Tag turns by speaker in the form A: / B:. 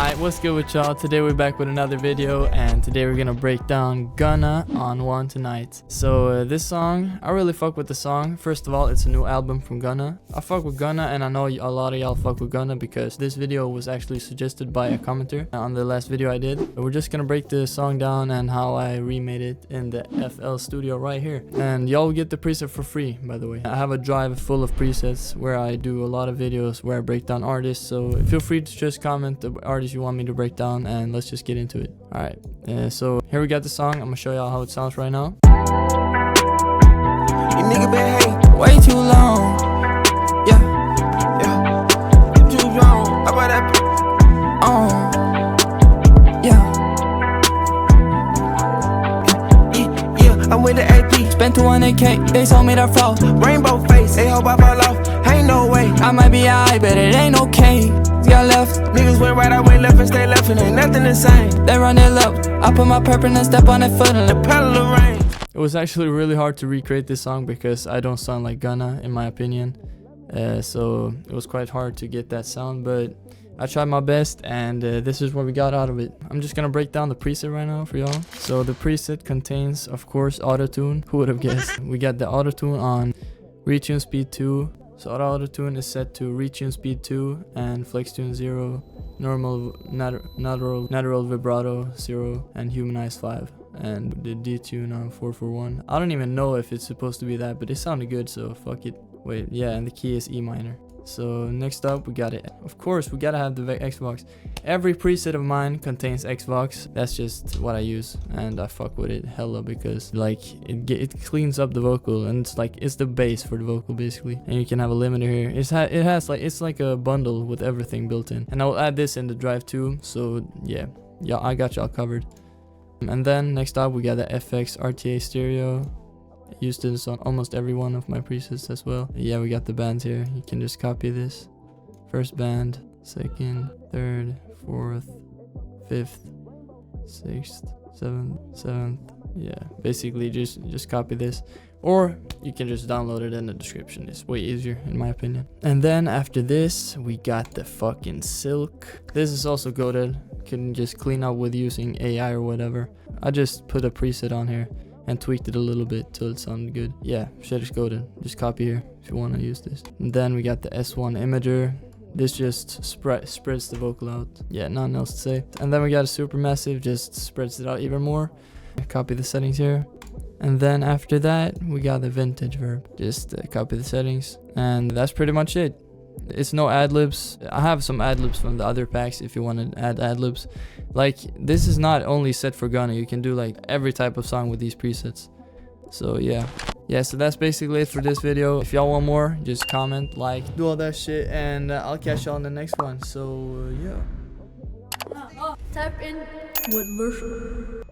A: Alright, what's good with y'all? Today we're back with another video, and today we're gonna break down Gunna on One Tonight. So this song, I really fuck with the song. First of all, it's a new album from Gunna. I fuck with Gunna, and I know a lot of y'all fuck with Gunna because this video was actually suggested by a commenter on the last video I did. But we're just gonna break the song down and how I remade it in the FL Studio right here. And y'all will get the preset for free, by the way. I have a drive full of presets where I do a lot of videos where I break down artists, so feel free to just comment the artist you want me to break down, and let's just get into it. Alright, so here we got the song. I'm gonna show y'all how it sounds right now.
B: You nigga been hating way too long. Yeah, you too wrong. How about that? Yeah, I'm with the AP. Spent 200K, they told me to fall. Rainbow face, they hope I fall off. Ain't no way. I might be high, but it ain't okay. Got left. Niggas went right, I went left and stay left, and ain't nothing the same. They run their left. I put my purple and step on that foot and the pedal of rain.
A: It was actually really hard to recreate this song because I don't sound like Gunna, in my opinion. So it was quite hard to get that sound, but I tried my best, and this is what we got out of it. I'm just gonna break down the preset right now for y'all. So the preset contains, of course, Autotune. Who would have guessed? We got the Autotune on retune speed 2. So Autotune is set to retune speed 2 and flex tune 0, normal natural vibrato 0, and humanize 5, and the detune on 441. I don't even know if it's supposed to be that, but it sounded good, so fuck it. Wait, yeah, and the key is E minor. So next up we got it. Of course, we gotta have the Xbox. Every preset of mine contains Xbox. That's just what I use, and I fuck with it hella because like it cleans up the vocal, and it's the base for the vocal basically. And you can have a limiter here. It's like a bundle with everything built in. And I will add this in the drive too. So yeah, I got y'all covered. And then next up we got the FX RTA stereo. Used this on almost every one of my presets as well. Yeah, we got the bands here. You can just copy this. First band, second, third, fourth, fifth, sixth, seventh. Yeah, basically just copy this. Or you can just download it in the description. It's way easier in my opinion. And then after this, we got the fucking Silk. This is also goated. Can just clean up with using AI or whatever. I just put a preset on here and tweaked it a little bit till it sounded good. Yeah, shit is goated. Just copy here if you want to use this. And then we got the S1 imager. This just spreads the vocal out. Yeah, nothing else to say. And then we got a Supermassive, just spreads it out even more. Copy the settings here. And then after that, we got the Vintage Verb. Just copy the settings. And that's pretty much it. It's no ad-libs. I have some ad-libs from the other packs if you want to add ad-libs. Like, this is not only set for Gunna. You can do like every type of song with these presets. So yeah, so that's basically it for this video. If y'all want more, just comment, like, do all that shit, and I'll catch y'all in the next one. So yeah.
C: Tap in with version.